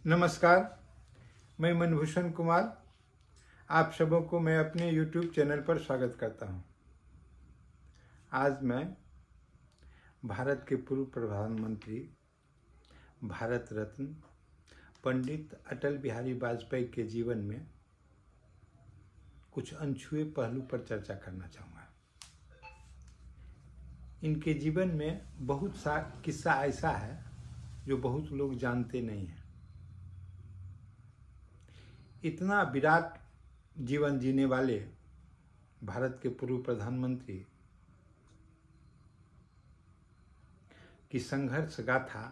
नमस्कार, मैं मनभूषण कुमार। आप सबों को मैं अपने YouTube चैनल पर स्वागत करता हूं। आज मैं भारत के पूर्व प्रधानमंत्री, भारत रत्न पंडित अटल बिहारी वाजपेयी के जीवन में कुछ अनछुए पहलू पर चर्चा करना चाहूँगा। इनके जीवन में बहुत सा किस्सा ऐसा है जो बहुत लोग जानते नहीं हैं। इतना विराट जीवन जीने वाले भारत के पूर्व प्रधानमंत्री की संघर्ष गाथा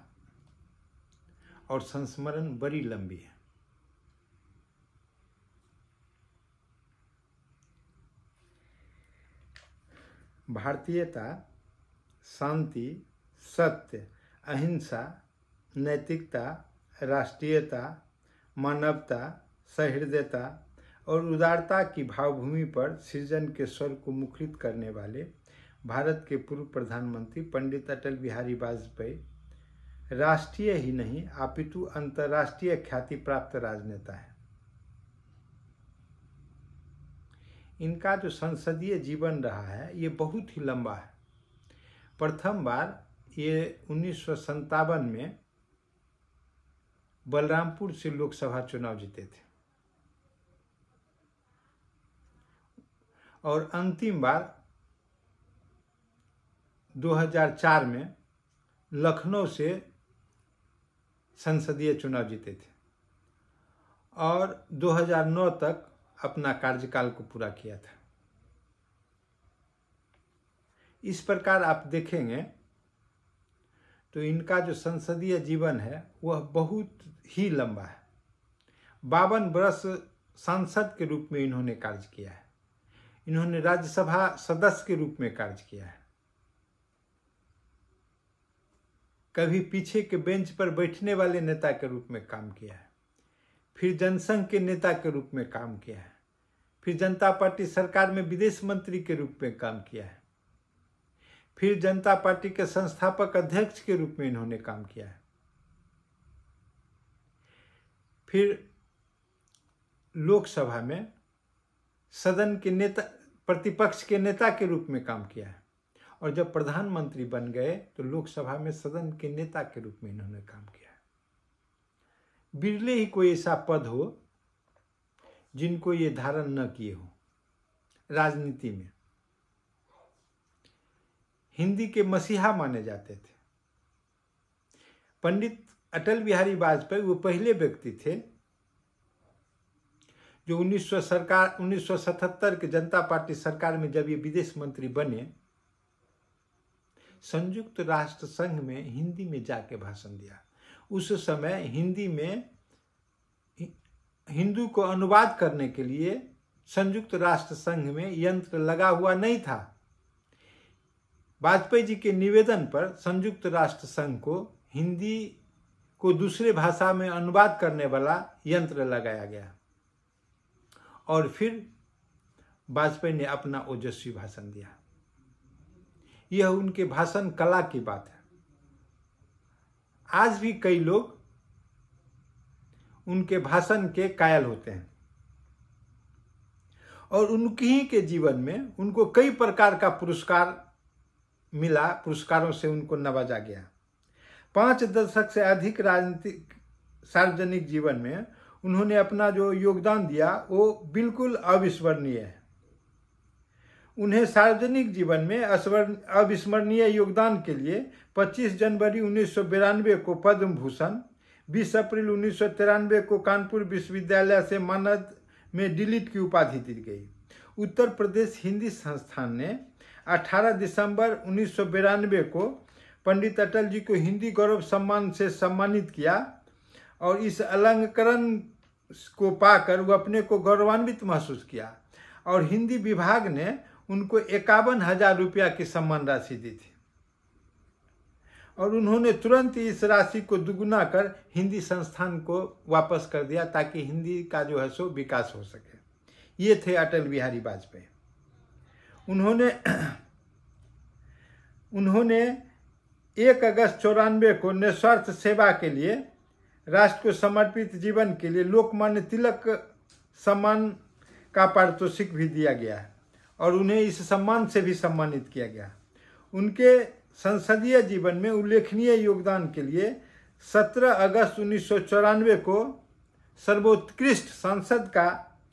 और संस्मरण बड़ी लंबी है। भारतीयता, शांति, सत्य, अहिंसा, नैतिकता, राष्ट्रीयता, मानवता, सहृदयता और उदारता की भावभूमि पर सृजन के स्वर को मुखरित करने वाले भारत के पूर्व प्रधानमंत्री पंडित अटल बिहारी वाजपेयी राष्ट्रीय ही नहीं अपितु अंतर्राष्ट्रीय ख्याति प्राप्त राजनेता है। इनका जो संसदीय जीवन रहा है ये बहुत ही लंबा है। प्रथम बार ये 1957 में बलरामपुर से लोकसभा चुनाव जीते थे और अंतिम बार 2004 में लखनऊ से संसदीय चुनाव जीते थे और 2009 तक अपना कार्यकाल को पूरा किया था। इस प्रकार आप देखेंगे तो इनका जो संसदीय जीवन है वह बहुत ही लंबा है। 52 वर्ष सांसद के रूप में इन्होंने कार्य किया है। इन्होंने राज्यसभा सदस्य के रूप में कार्य किया है। कभी पीछे के बेंच पर बैठने वाले नेता के रूप में काम किया है, फिर जनसंघ के नेता के रूप में काम किया है, फिर जनता पार्टी सरकार में विदेश मंत्री के रूप में काम किया है, फिर जनता पार्टी के संस्थापक अध्यक्ष के रूप में इन्होंने काम किया है, फिर लोकसभा में सदन के नेता, प्रतिपक्ष के नेता के रूप में काम किया है और जब प्रधानमंत्री बन गए तो लोकसभा में सदन के नेता के रूप में इन्होंने काम किया है। बिरले ही कोई ऐसा पद हो जिनको ये धारण न किए हो। राजनीति में हिंदी के मसीहा माने जाते थे। पंडित अटल बिहारी वाजपेयी वो पहले व्यक्ति थे जो 1977 के जनता पार्टी सरकार में जब ये विदेश मंत्री बने, संयुक्त राष्ट्र संघ में हिंदी में जाके भाषण दिया। उस समय हिंदी में हिंदू को अनुवाद करने के लिए संयुक्त राष्ट्र संघ में यंत्र लगा हुआ नहीं था। वाजपेयी जी के निवेदन पर संयुक्त राष्ट्र संघ को हिंदी को दूसरे भाषा में अनुवाद करने वाला यंत्र लगाया गया और फिर वाजपेयी ने अपना ओजस्वी भाषण दिया। यह उनके भाषण कला की बात है। आज भी कई लोग उनके भाषण के कायल होते हैं और उनकी ही के जीवन में उनको कई प्रकार का पुरस्कार मिला। पुरस्कारों से उनको नवाजा गया। 5 दशक से अधिक राजनीतिक सार्वजनिक जीवन में उन्होंने अपना जो योगदान दिया वो बिल्कुल अविस्मरणीय है। उन्हें सार्वजनिक जीवन में अविस्मरणीय योगदान के लिए 25 जनवरी 1992 को पद्म भूषण, 20 अप्रैल 1993 को कानपुर विश्वविद्यालय से मानद में डीलिट की उपाधि दी गई। उत्तर प्रदेश हिंदी संस्थान ने 18 दिसंबर 1992 को पंडित अटल जी को हिंदी गौरव सम्मान से सम्मानित किया और इस अलंकरण को पाकर वो अपने को गौरवान्वित महसूस किया और हिंदी विभाग ने उनको 51,000 रुपया की सम्मान राशि दी थी और उन्होंने तुरंत इस राशि को दुगुना कर हिंदी संस्थान को वापस कर दिया ताकि हिंदी का जो है सो विकास हो सके। ये थे अटल बिहारी वाजपेयी। उन्होंने 1 अगस्त 94 को निस्वार्थ सेवा के लिए राष्ट्र को समर्पित जीवन के लिए लोकमान्य तिलक सम्मान का पारितोषिक भी दिया गया है और उन्हें इस सम्मान से भी सम्मानित किया गया। उनके संसदीय जीवन में उल्लेखनीय योगदान के लिए 17 अगस्त 1994 को सर्वोत्कृष्ट सांसद का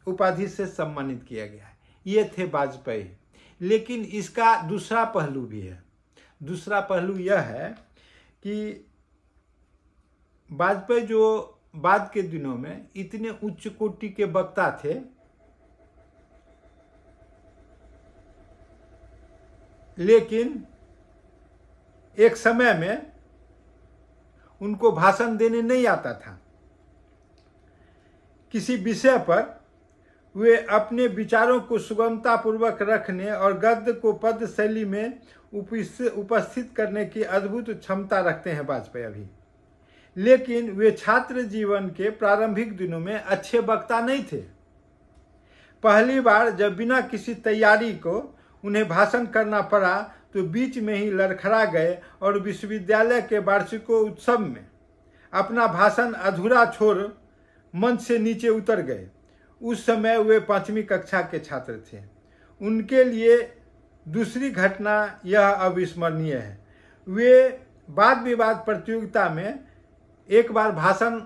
उपाधि से सम्मानित किया गया है। ये थे वाजपेयी। लेकिन इसका दूसरा पहलू भी है। दूसरा पहलू यह है कि वाजपेयी जो बाद के दिनों में इतने उच्च कोटि के वक्ता थे, लेकिन एक समय में उनको भाषण देने नहीं आता था। किसी विषय पर वे अपने विचारों को सुगमतापूर्वक रखने और गद्य को पद शैली में उपस्थित करने की अद्भुत क्षमता रखते हैं वाजपेयी अभी। लेकिन वे छात्र जीवन के प्रारंभिक दिनों में अच्छे वक्ता नहीं थे। पहली बार जब बिना किसी तैयारी को उन्हें भाषण करना पड़ा तो बीच में ही लड़खड़ा गए और विश्वविद्यालय के वार्षिकोत्सव में अपना भाषण अधूरा छोड़ मंच से नीचे उतर गए। उस समय वे 5वीं कक्षा के छात्र थे। उनके लिए दूसरी घटना यह अविस्मरणीय है। वे वाद विवाद प्रतियोगिता में एक बार भाषण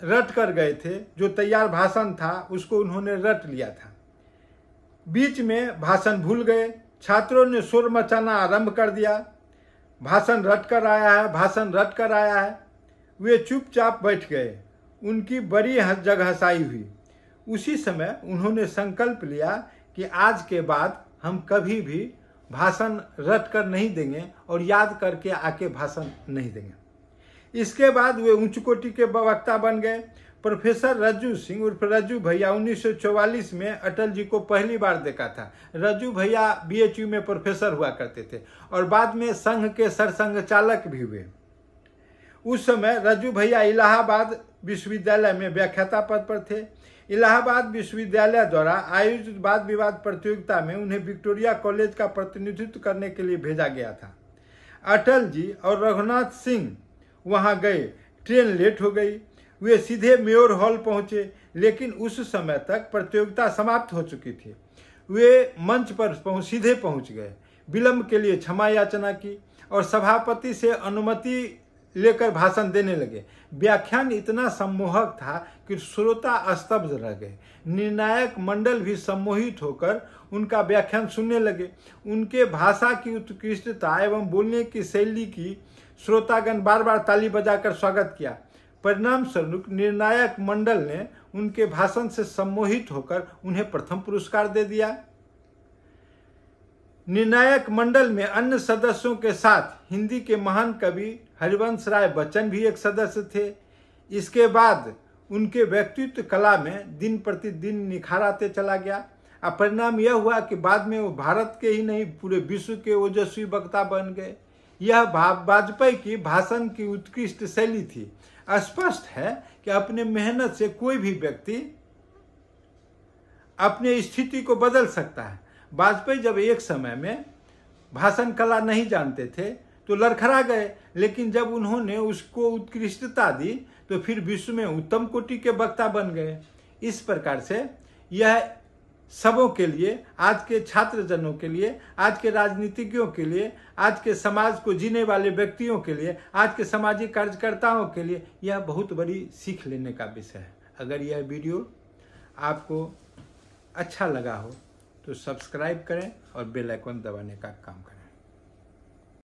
रट कर गए थे। जो तैयार भाषण था उसको उन्होंने रट लिया था। बीच में भाषण भूल गए। छात्रों ने शोर मचाना आरंभ कर दिया, भाषण रट कर आया है, भाषण रट कर आया है। वे चुपचाप बैठ गए। उनकी बड़ी जगहसाई हुई। उसी समय उन्होंने संकल्प लिया कि आज के बाद हम कभी भी भाषण रट कर नहीं देंगे और याद करके आके भाषण नहीं देंगे। इसके बाद वे उच्च कोटि के वक्ता बन गए। प्रोफेसर रज्जू सिंह उर्फ रज्जू भैया 1944 में अटल जी को पहली बार देखा था। रज्जू भैया BHU में प्रोफेसर हुआ करते थे और बाद में संघ के सरसंघ चालक भी हुए। उस समय रज्जू भैया इलाहाबाद विश्वविद्यालय में व्याख्याता पद पर थे। इलाहाबाद विश्वविद्यालय द्वारा आयोजित वाद विवाद प्रतियोगिता में उन्हें विक्टोरिया कॉलेज का प्रतिनिधित्व करने के लिए भेजा गया था। अटल जी और रघुनाथ सिंह वहां गए। ट्रेन लेट हो गई। वे सीधे मेयर हॉल पहुंचे, लेकिन उस समय तक प्रतियोगिता समाप्त हो चुकी थी। वे मंच पर सीधे पहुंच गए। विलंब के लिए क्षमा याचना की और सभापति से अनुमति लेकर भाषण देने लगे। व्याख्यान इतना सम्मोहक था कि श्रोता स्तब्ध रह गए। निर्णायक मंडल भी सम्मोहित होकर उनका व्याख्यान सुनने लगे। उनके भाषा की उत्कृष्टता एवं बोलने की शैली की श्रोतागण बार बार ताली बजाकर स्वागत किया। परिणाम स्वरूप निर्णायक मंडल ने उनके भाषण से सम्मोहित होकर उन्हें प्रथम पुरस्कार दे दिया। निर्णायक मंडल में अन्य सदस्यों के साथ हिंदी के महान कवि हरिवंश राय बच्चन भी एक सदस्य थे। इसके बाद उनके व्यक्तित्व कला में दिन प्रतिदिन निखार आते चला गया। अब परिणाम यह हुआ कि बाद में वो भारत के ही नहीं पूरे विश्व के ओजस्वी वक्ता बन गए। यह वाजपेयी की भाषण की उत्कृष्ट शैली थी। स्पष्ट है कि अपने मेहनत से कोई भी व्यक्ति अपने स्थिति को बदल सकता है। वाजपेयी जब एक समय में भाषण कला नहीं जानते थे तो लड़खड़ा गए, लेकिन जब उन्होंने उसको उत्कृष्टता दी तो फिर विश्व में उत्तम कोटि के वक्ता बन गए। इस प्रकार से यह सबों के लिए, आज के छात्रजनों के लिए, आज के राजनीतिज्ञों के लिए, आज के समाज को जीने वाले व्यक्तियों के लिए, आज के सामाजिक कार्यकर्ताओं के लिए यह बहुत बड़ी सीख लेने का विषय है। अगर यह वीडियो आपको अच्छा लगा हो तो सब्सक्राइब करें और बेल आइकन दबाने का काम करें।